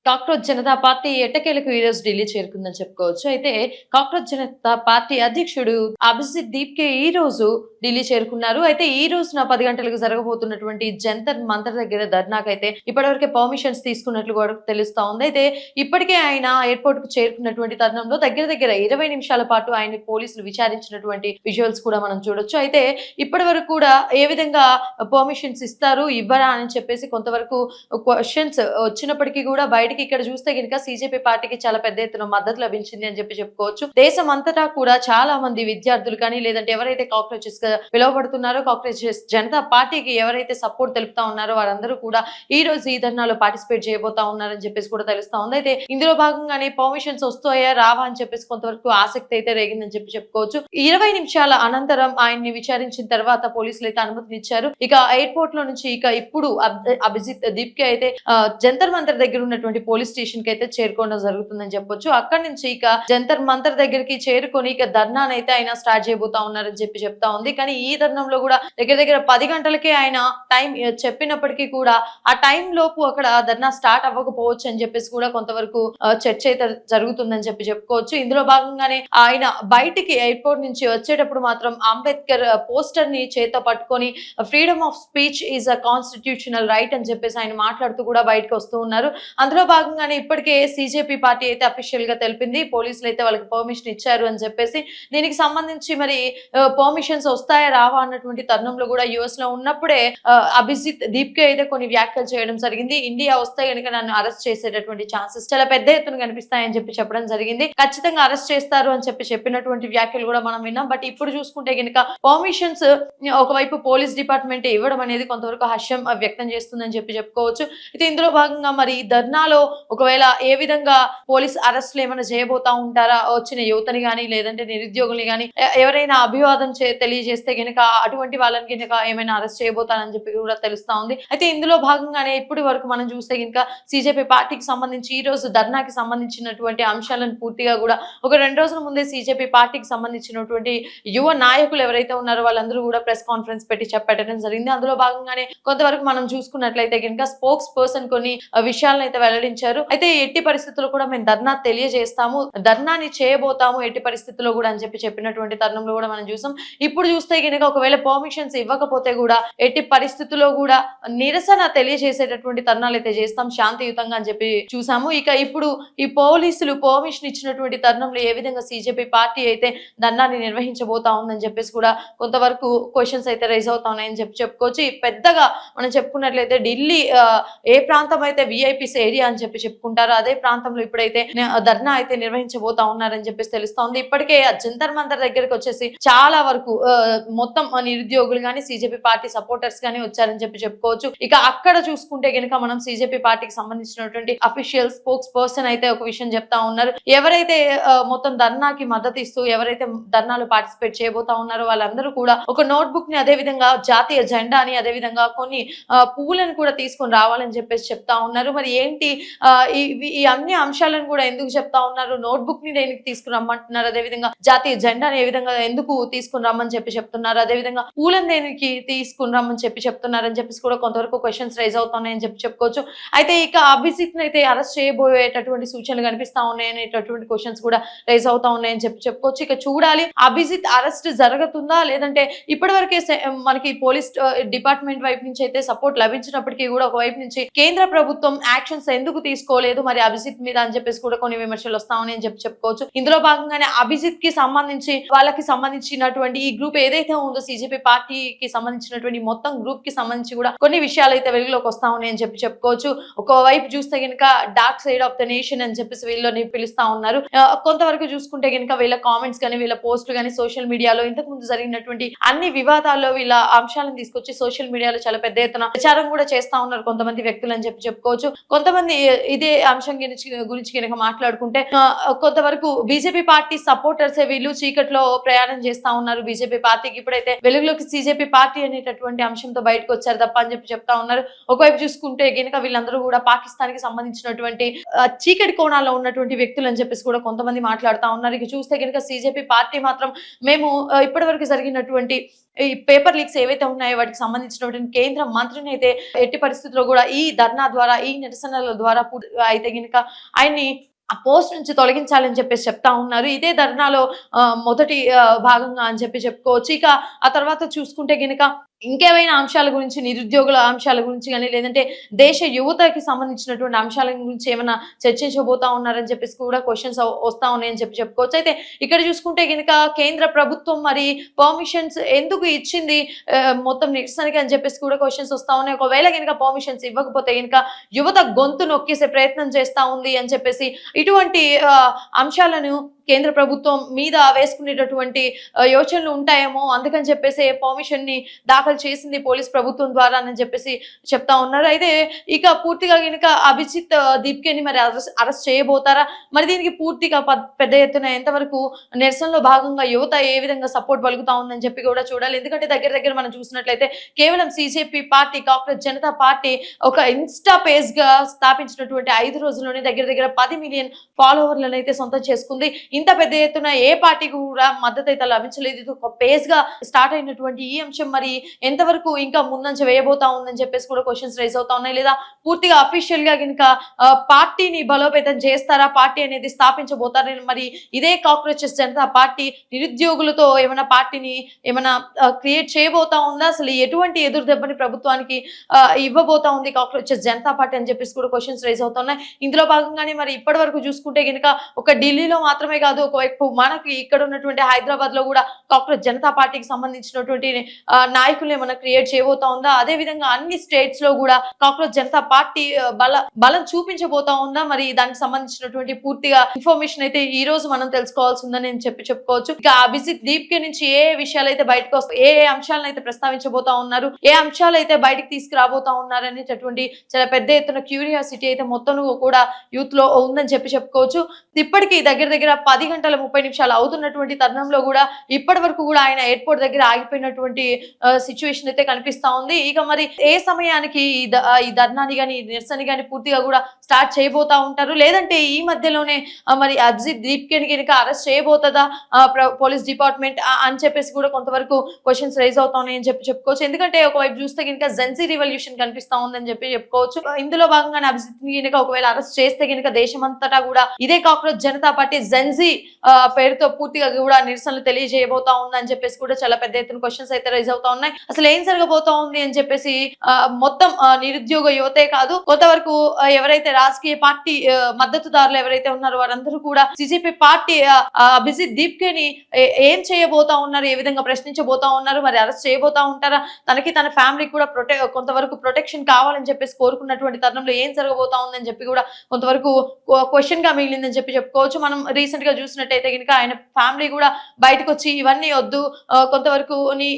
Cockroach Janata party ఎట్టకేలకు ఈ రోజు ఢిల్లీ చేరుకుందని చెప్పుకోవచ్చు. అయితే కాక్రోచ్ జనతా పార్టీ అధ్యక్షుడు అభిజిత్ దీప్‌కే ఈ రోజు ఢిల్లీ చేరుకున్నారు. అయితే ఈ రోజున 10 గంటలకు జరగబోతున్నటువంటి జంతర్ మంతర్ దగ్గర ధర్నాకైతే ఇప్పటివరకే పర్మిషన్స్ తీసుకున్నట్లు కూడా తెలుస్తా ఉంది. అయితే ఇప్పటికే ఆయన ఎయిర్‌పోర్ట్‌కు చేరుకున్నటువంటి తరుణంలో దగ్గర దగ్గర 20 నిమిషాల పాటు ఆయన్ని పోలీసులు విచారించినటువంటి విజువల్స్ కూడా మనం చూడొచ్చు. అయితే ఇప్పటివరకు కూడా ఏ విధంగా పర్మిషన్స్ ఇస్తారు, ఇవ్వరా అని చెప్పేసి కొంతవరకు క్వెషన్స్ వచ్చినప్పటికీ కూడా బయటికి ఇక్కడ చూస్తే గనుక సీజేపీ పార్టీకి చాలా పెద్ద ఎత్తున మద్దతు లభించింది అని చెప్పుకోవచ్చు. దేశం అంతటా కూడా చాలా మంది విద్యార్థులు కానీ లేదంటే ఎవరైతే కాక్రోచెస్ గా పిలువబడుతున్నారో కాక్రోచెస్ జనతా పార్టీకి ఎవరైతే సపోర్ట్ తెలుపుతా ఉన్నారో వారందరూ కూడా ఈ రోజు ఈ ధర్నాలో పార్టిసిపేట్ చేయబోతా ఉన్నారని చెప్పేసి కూడా తెలుస్తా ఉంది. అయితే ఇందులో భాగంగానే పర్మిషన్స్ వస్తాయా రావా అని చెప్పేసి కొంతవరకు ఆసక్తి అయితే రేగిందని చెప్పుకోవచ్చు. 20 నిమిషాల అనంతరం ఆయన్ని విచారించిన తర్వాత పోలీసులు అయితే అనుమతినిచ్చారు. ఇక ఎయిర్పోర్ట్ లో నుంచి ఇప్పుడు అభిజిత్ దీప్కి అయితే జంతర్ మంతర్ దగ్గర ఉన్నటువంటి పోలీస్ స్టేషన్ కి అయితే చేరుకోవడం జరుగుతుందని చెప్పొచ్చు. అక్కడి నుంచి ఇక జంతర్ మంతర్ దగ్గరికి చేరుకొని ఇక ధర్నాను అయితే ఆయన స్టార్ట్ చేయబోతా ఉన్నారని చెప్తా ఉంది. కానీ ఈ ధర్నంలో కూడా దగ్గర దగ్గర 10 గంటలకే ఆయన టైం చెప్పినప్పటికీ కూడా ఆ టైం లోపు అక్కడ ధర్నా స్టార్ట్ అవ్వకపోవచ్చు అని చెప్పేసి కూడా కొంతవరకు చర్చ అయితే జరుగుతుందని చెప్పుకోవచ్చు. ఇందులో భాగంగానే ఆయన బయటికి ఎయిర్పోర్ట్ నుంచి వచ్చేటప్పుడు మాత్రం అంబేద్కర్ పోస్టర్ ని చేత పట్టుకొని freedom of speech is a constitutional right అని చెప్పేసి ఆయన మాట్లాడుతూ కూడా బయటకు వస్తూ ఉన్నారు. అందులో భాగంగానే ఇప్పటికే సీజేపీ పార్టీ అయితే అఫీషియల్ గా తెలిపింది పోలీసులు అయితే వాళ్ళకి పర్మిషన్ ఇచ్చారు అని చెప్పేసి. దీనికి సంబంధించి మరి పర్మిషన్స్ వస్తాయా రావా అన్నటువంటి తరుణంలో కూడా యుఎస్ లో ఉన్నప్పుడే అభిజిత్ దీప్కే అయితే కొన్ని వ్యాఖ్యలు చేయడం జరిగింది. ఇండియా వస్తే కనుక నన్ను అరెస్ట్ చేసేటటువంటి ఛాన్సెస్ చాలా పెద్ద ఎత్తున కనిపిస్తాయని చెప్పడం జరిగింది. ఖచ్చితంగా అరెస్ట్ చేస్తారు అని చెప్పినటువంటి వ్యాఖ్యలు కూడా మనం విన్నాం. బట్ ఇప్పుడు చూసుకుంటే కనుక పర్మిషన్స్ ఒకవైపు పోలీస్ డిపార్ట్మెంట్ ఇవ్వడం అనేది కొంతవరకు హర్షం వ్యక్తం చేస్తుందని చెప్పుకోవచ్చు. అయితే ఇందులో భాగంగా మరి ధర్నాలో ఒకవేళ ఏ విధంగా పోలీస్ అరెస్టులు ఏమైనా చేయబోతా ఉంటారా, వచ్చిన యువతని గానీ లేదంటే నిరుద్యోగుల్ని గానీ ఎవరైనా అభివాదం తెలియజేస్తే గనక అటువంటి వాళ్ళని గనక ఏమైనా అరెస్ట్ చేయబోతారని చెప్పి కూడా తెలుస్తా ఉంది. అయితే ఇందులో భాగంగానే ఇప్పటి వరకు మనం చూస్తే గనక సీజేపీ పార్టీకి సంబంధించి ఈ రోజు ధర్నాకి సంబంధించినటువంటి అంశాలను పూర్తిగా కూడా ఒక 2 రోజుల ముందే సీజేపీ పార్టీకి సంబంధించినటువంటి యువ నాయకులు ఎవరైతే ఉన్నారో వాళ్ళందరూ కూడా ప్రెస్ కాన్ఫరెన్స్ పెట్టి చెప్పడం జరిగింది. అందులో భాగంగానే కొంతవరకు మనం చూసుకున్నట్లయితే కనుక స్పోక్స్ పర్సన్ కొన్ని విషయాలను అయితే వెల్లడించారు. అయితే ఎట్టి పరిస్థితుల్లో కూడా మేము ధర్నా తెలియజేస్తాము, ధర్నాని చేయబోతాము ఎట్టి పరిస్థితుల్లో కూడా అని చెప్పినటువంటి తరుణంలో కూడా మనం చూసాం. ఇప్పుడు చూస్తే కనుక ఒకవేళ పర్మిషన్స్ ఇవ్వకపోతే కూడా ఎట్టి పరిస్థితుల్లో కూడా నిరసన తెలియజేసేటటువంటి తరుణాలు అయితే చేస్తాం శాంతియుతంగా అని చెప్పి చూసాము. ఇక ఇప్పుడు ఈ పోలీసులు పర్మిషన్ ఇచ్చినటువంటి తరుణంలో ఏ విధంగా సీజేపీ పార్టీ అయితే ధర్నాన్ని నిర్వహించబోతా ఉందని చెప్పేసి కూడా కొంతవరకు క్వశ్చన్స్ అయితే రైజ్ అవుతా ఉన్నాయని చెప్పుకోవచ్చు. పెద్దగా మనం చెప్పుకున్నట్లయితే ఢిల్లీ ఏ ప్రాంతం అయితే విఐపీస్ ఏరియా అని చెప్పుకుంటారో అదే ప్రాంతంలో ఇప్పుడైతే ధర్నా అయితే నిర్వహించబోతా ఉన్నారని చెప్పేసి తెలుస్తోంది. ఇప్పటికే జంతర్ మంతర్ దగ్గరికి వచ్చేసి చాలా వరకు మొత్తం నిరుద్యోగులు గానీ సీజేపీ పార్టీ సపోర్టర్స్ గానీ వచ్చారని చెప్పుకోవచ్చు. ఇక అక్కడ చూసుకుంటే గనుక మనం సీజేపీ పార్టీకి సంబంధించినటువంటి అఫీషియల్ స్పోక్స్ పర్సన్ అయితే ఒక విషయం చెప్తా ఉన్నారు. ఎవరైతే మొత్తం ధర్నాకి మద్దతు ఇస్తూ ఎవరైతే ధర్నాలో పార్టిసిపేట్ చేయబోతా ఉన్నారో వాళ్ళందరూ కూడా ఒక నోట్ బుక్ ని అదే విధంగా జాతీయ జెండాని అదే విధంగా కొన్ని పువ్వులను కూడా తీసుకొని రావాలని చెప్పేసి చెప్తా ఉన్నారు. మరి ఏంటి ఈ అన్ని అంశాలను కూడా ఎందుకు చెప్తా ఉన్నారు, నోట్ బుక్ ని దేనికి తీసుకురమ్మంటున్నారు, అదేవిధంగా జాతీయ జెండాని ఏ విధంగా ఎందుకు తీసుకుని రమ్మని చెప్తున్నారు, అదేవిధంగా పూలను దేనికి తీసుకుని రమ్మని చెప్తున్నారు అని చెప్పేసి కూడా కొంతవరకు క్వశ్చన్స్ రైజ్ అవుతున్నాయని చెప్పుకోవచ్చు. అయితే ఇక అభిజిత్ అయితే అరెస్ట్ చేయబోయేటటువంటి సూచనలు కనిపిస్తా ఉన్నాయి అనేటటువంటి క్వశ్చన్స్ కూడా రైజ్ అవుతా ఉన్నాయని చెప్పుకోవచ్చు. ఇక చూడాలి అభిజిత్ అరెస్ట్ జరుగుతుందా లేదంటే ఇప్పటివరకే మనకి పోలీస్ డిపార్ట్మెంట్ వైపు నుంచి అయితే సపోర్ట్ లభించినప్పటికీ కూడా ఒకవైపు నుంచి కేంద్ర ప్రభుత్వం యాక్షన్స్ ఎందుకు తీసుకోలేదు మరి అభిజిత్ మీద అని చెప్పేసి కూడా కొన్ని విమర్శలు వస్తా ఉన్నాయని చెప్పుకోవచ్చు. ఇందులో భాగంగానే అభిజిత్ కి సంబంధించి వాళ్ళకి సంబంధించినటువంటి ఈ గ్రూప్ ఏదైతే ఉందో సీజేపీ పార్టీకి సంబంధించినటువంటి మొత్తం గ్రూప్ కి సంబంధించి కూడా కొన్ని విషయాలు అయితే వెలుగులోకి వస్తా ఉన్నాయని చెప్పుకోవచ్చు. ఒకవైపు చూస్తే కనుక dark side of the nation అని చెప్పేసి వీళ్ళని పిలుస్తా ఉన్నారు. కొంతవరకు చూసుకుంటే కనుక వీళ్ళ కామెంట్స్ కానీ వీళ్ళ పోస్టులు కానీ సోషల్ మీడియాలో ఇంతకు ముందు జరిగినటువంటి అన్ని వివాదాల్లో వీళ్ళ అంశాలను తీసుకొచ్చి సోషల్ మీడియాలో చాలా పెద్ద ఎత్తున ప్రచారం కూడా చేస్తా ఉన్నారు కొంతమంది వ్యక్తులు అని చెప్పుకోవచ్చు. కొంతమంది ఇదే అంశం గురించి కనుక మాట్లాడుకుంటే కొంతవరకు బీజేపీ పార్టీ సపోర్టర్స్ వీళ్ళు చీకట్లో ప్రయాణం చేస్తా ఉన్నారు. బీజేపీ పార్టీకి ఇప్పుడైతే వెలుగులోకి సీజేపీ పార్టీ అనేటటువంటి అంశంతో బయటకు వచ్చారు తప్ప అని చెప్తా ఉన్నారు. ఒకవైపు చూసుకుంటే కనుక వీళ్ళందరూ కూడా పాకిస్తాన్ కి సంబంధించినటువంటి చీకటి కోణాల్లో ఉన్నటువంటి వ్యక్తులు అని చెప్పేసి కూడా కొంతమంది మాట్లాడుతా ఉన్నారు. ఇక చూస్తే కనుక సీజేపీ పార్టీ మాత్రం మేము ఇప్పటి వరకు జరిగినటువంటి ఈ పేపర్ లీక్స్ ఏవైతే ఉన్నాయో వాటికి సంబంధించినటువంటి కేంద్ర మంత్రిని అయితే ఎట్టి పరిస్థితుల్లో కూడా ఈ ధర్నా ద్వారా ఈ నిరసనల ద్వారా ద్వారా అయితే గినక ఆయన్ని ఆ పోస్ట్ నుంచి తొలగించాలని చెప్పేసి చెప్తా ఉన్నారు. ఇదే ధర్నాలో మొదటి భాగంగా అని చెప్పుకోవచ్చు. ఇక ఆ తర్వాత చూసుకుంటే గినక ఇంకేమైనా అంశాల గురించి, నిరుద్యోగుల అంశాల గురించి గాని, లేదంటే దేశ యువతకి సంబంధించినటువంటి అంశాల గురించి ఏమన్నా చర్చించబోతా ఉన్నారని చెప్పేసి కూడా క్వెషన్స్ వస్తా ఉన్నాయని చెప్పుకోవచ్చు. అయితే ఇక్కడ చూసుకుంటే గనుక కేంద్ర ప్రభుత్వం మరి పర్మిషన్స్ ఎందుకు ఇచ్చింది మొత్తం నిరసనకి అని చెప్పేసి కూడా క్వెషన్స్ వస్తా ఉన్నాయి. ఒకవేళ గనుక పర్మిషన్స్ ఇవ్వకపోతే గనుక యువత గొంతు నొక్కేసే ప్రయత్నం చేస్తా ఉంది అని చెప్పేసి ఇటువంటి అంశాలను కేంద్ర ప్రభుత్వం మీద వేసుకునేటటువంటి యోచనలు ఉంటాయేమో, అందుకని చెప్పేసి పర్మిషన్ ని దాఖలు చేసింది పోలీస్ ప్రభుత్వం ద్వారా అని చెప్పేసి చెప్తా ఉన్నారు. అయితే ఇక పూర్తిగా గనుక అభిజిత్ దీప్కేని మరి అరెస్ట్ చేయబోతారా? మరి దీనికి పూర్తిగా పెద్ద ఎత్తున ఎంతవరకు నిరసనలో భాగంగా యువత ఏ విధంగా సపోర్ట్ పలుకుతా ఉందని చెప్పి కూడా చూడాలి. ఎందుకంటే దగ్గర మనం చూసినట్లయితే కేవలం సిజేపీ పార్టీ, కాంగ్రెస్ జనతా పార్టీ ఒక ఇన్స్టా పేజ్ గా స్థాపించినటువంటి 5 రోజుల్లోనే దగ్గర 10 మిలియన్ ఫాలోవర్లను అయితే సొంతం చేసుకుంది. ఇంత పెద్ద ఎత్తున ఏ పార్టీ కూడా మద్దతు అయితే లభించలేదు. ఇది ఒక పేజ్ గా స్టార్ట్ అయినటువంటి ఈ అంశం మరి ఎంతవరకు ఇంకా ముందంజ వేయబోతా ఉందని చెప్పేసి కూడా క్వశ్చన్స్ రైజ్ అవుతా ఉన్నాయి. లేదా పూర్తిగా అఫీషియల్ గా కనుక పార్టీని బలోపేతం చేస్తారా, పార్టీ అనేది స్థాపించబోతారా? మరి ఇదే కాక్రోచెస్ జనతా పార్టీ నిరుద్యోగులతో ఏమైనా పార్టీని ఏమైనా క్రియేట్ చేయబోతా ఉందా? అసలు ఎటువంటి ఎదురు దెబ్బని ప్రభుత్వానికి ఇవ్వబోతా ఉంది కాక్రోచెస్ జనతా పార్టీ అని చెప్పేసి కూడా క్వశ్చన్స్ రైజ్ అవుతున్నాయి. ఇందులో భాగంగానే మరి ఇప్పటి వరకు చూసుకుంటే కనుక ఒక ఢిల్లీలో మాత్రమే కాదు, ఒకవైపు మనకి ఇక్కడ ఉన్నటువంటి హైదరాబాద్ లో కూడా కాంగ్రెస్ జనతా పార్టీకి సంబంధించినటువంటి నాయకులు ఏమైనా క్రియేట్ చేయబోతా ఉందా? అదే విధంగా అన్ని స్టేట్స్ లో కూడా కాంగ్రెస్ జనతా పార్టీ బలం చూపించబోతా ఉందా? మరి దానికి సంబంధించినటువంటి పూర్తిగా ఇన్ఫర్మేషన్ అయితే ఈ రోజు మనం తెలుసుకోవాల్సి ఉందని నేను చెప్పుకోవచ్చు. ఇక అభిజిత్ దీప్కే నుంచి ఏ విషయాలు అయితే బయటకు వస్తాయి, ఏ అంశాలను అయితే ప్రస్తావించబోతా ఉన్నారు, ఏ అంశాలు అయితే బయటకు తీసుకురాబోతా ఉన్నారు అనేటటువంటి చాలా పెద్ద ఎత్తున క్యూరియాసిటీ అయితే మొత్తం కూడా యూత్ లో ఉందని చెప్పుకోవచ్చు. ఇప్పటికీ దగ్గర 10 గంటల 30 నిమిషాలు అవుతున్నటువంటి తరుణంలో కూడా ఇప్పటి వరకు కూడా ఆయన ఎయిర్పోర్ట్ దగ్గర ఆగిపోయినటువంటి సిచ్యువేషన్ అయితే కనిపిస్తా ఉంది. ఇక మరి ఏ సమయానికి ఈ ధర్నాని గాని నిరసన గాని పూర్తిగా కూడా స్టార్ట్ చేయబోతా ఉంటారు, లేదంటే ఈ మధ్యలోనే మరి అభిజిత్ దీప్కేని కనుక అరెస్ట్ చేయబోతుందా పోలీస్ డిపార్ట్మెంట్ అని చెప్పేసి కూడా కొంతవరకు క్వశ్చన్స్ రైజ్ అవుతా ఉన్నాయని చెప్పుకోవచ్చు. ఎందుకంటే ఒకవైపు చూస్తే కనుక జెన్సీ రివల్యూషన్ కనిపిస్తా ఉందని చెప్పుకోవచ్చు. ఇందులో భాగంగానే అభిజిత్ కనుక ఒకవేళ అరెస్ట్ చేస్తే కనుక దేశమంతటా కూడా ఇదే కాంగ్రెస్ జనతా పార్టీ జెన్సీ పేరుతో పూర్తిగా కూడా నిరసనలు తెలియజేయబోతా ఉందని చెప్పేసి కూడా చాలా పెద్ద ఎత్తున క్వశ్చన్స్ అయితే రైజ్ అవుతా ఉన్నాయి. అసలు ఏం జరగబోతా ఉంది అని చెప్పేసి మొత్తం నిరుద్యోగ యువతే కాదు, కొంతవరకు ఎవరైతే రాజకీయ పార్టీ మద్దతుదారులు ఎవరైతే ఉన్నారో వారందరూ కూడా సిజేపీ పార్టీ అభిజిత్ దీప్కేని ఏం చేయబోతా ఉన్నారు, ఏ విధంగా ప్రశ్నించబోతా ఉన్నారు, మరి అరెస్ట్ చేయబోతా ఉంటారా, తనకి తన ఫ్యామిలీకి కూడా కొంతవరకు ప్రొటెక్షన్ కావాలని చెప్పేసి కోరుకున్నటువంటి తరుణంలో ఏం జరగబోతా ఉందని చెప్పి కూడా కొంతవరకు క్వశ్చన్ గా మిగిలిందని చెప్పుకోవచ్చు. మనం రీసెంట్ గా చూసినట్టయితే కనుక ఆయన ఫ్యామిలీ కూడా బయటకు వచ్చి ఇవన్నీ వద్దు, కొంతవరకు నీ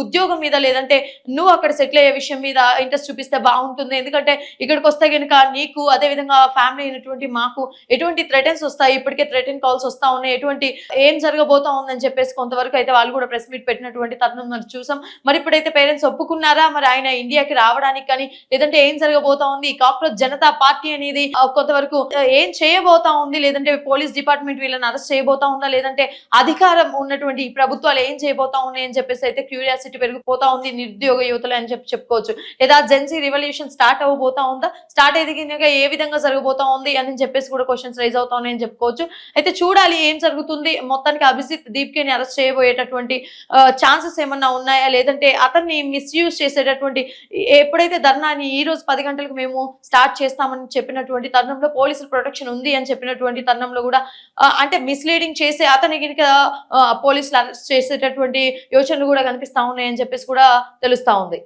ఉద్యోగం మీద లేదంటే నువ్వు అక్కడ సెటిల్ అయ్యే విషయం మీద ఇంట్రెస్ట్ చూపిస్తే బాగుంటుంది, ఎందుకంటే ఇక్కడికి వస్తే కనుక నీకు అదే విధంగా ఫ్యామిలీ అయినటువంటి మాకు ఎటువంటి థ్రెటన్స్ వస్తాయి, ఇప్పటికే థ్రెటన్ కాల్స్ వస్తా ఉన్నాయి, ఎటువంటి ఏం జరగబోతా ఉందని చెప్పేసి కొంతవరకు అయితే వాళ్ళు కూడా ప్రెస్ మీట్ పెట్టినటువంటి తరుణం మనం చూసాం. మరి ఇప్పుడైతే పేరెంట్స్ ఒప్పుకున్నారా మరి ఆయన ఇండియాకి రావడానికి, కానీ లేదంటే ఏం జరగబోతా ఉంది, కాంగ్రెస్ జనతా పార్టీ అనేది కొంతవరకు ఏం చేయబోతా ఉంది, లేదంటే పోలీస్ డిపార్ట్మెంట్ వీళ్ళని అరెస్ట్ చేయబోతా ఉందా, లేదంటే అధికారం ఉన్నటువంటి ప్రభుత్వాలు ఏం చేయబోతా ఉన్నాయి అని చెప్పేసి అయితే క్యూరియాసిటీ పెరిగిపోతా ఉంది నిరుద్యోగ యువతలు అని చెప్పుకోవచ్చు. లేదా జెన్సీ రివల్యూషన్ స్టార్ట్ అవ్వబోతా ఉందా, స్టార్ట్ అయితే ఏ విధంగా జరగబోతా ఉంది అని చెప్పేసి కూడా క్వశ్చన్స్ రైజ్ అవుతా ఉన్నాయని చెప్పుకోవచ్చు. అయితే చూడాలి ఏం జరుగుతుంది. మొత్తానికి అభిజిత్ దీప్కేని అరెస్ట్ చేయబోయేటటువంటి ఛాన్సెస్ ఏమన్నా ఉన్నాయా, లేదంటే అతన్ని మిస్యూజ్ చేసేటటువంటి ఎప్పుడైతే ధర్నాన్ని ఈ రోజు 10 గంటలకు మేము స్టార్ట్ చేస్తామని చెప్పినటువంటి తరుణంలో పోలీసుల ప్రొటెక్షన్ ఉంది అని చెప్పినటువంటి తరుణంలో కూడా అంటే మిస్లీడింగ్ చేసే అతని కనుక పోలీసులు అరెస్ట్ చేసేటటువంటి యోచనలు కూడా కనిపిస్తా ఉన్నాయని చెప్పేసి కూడా తెలుస్తా ఉంది.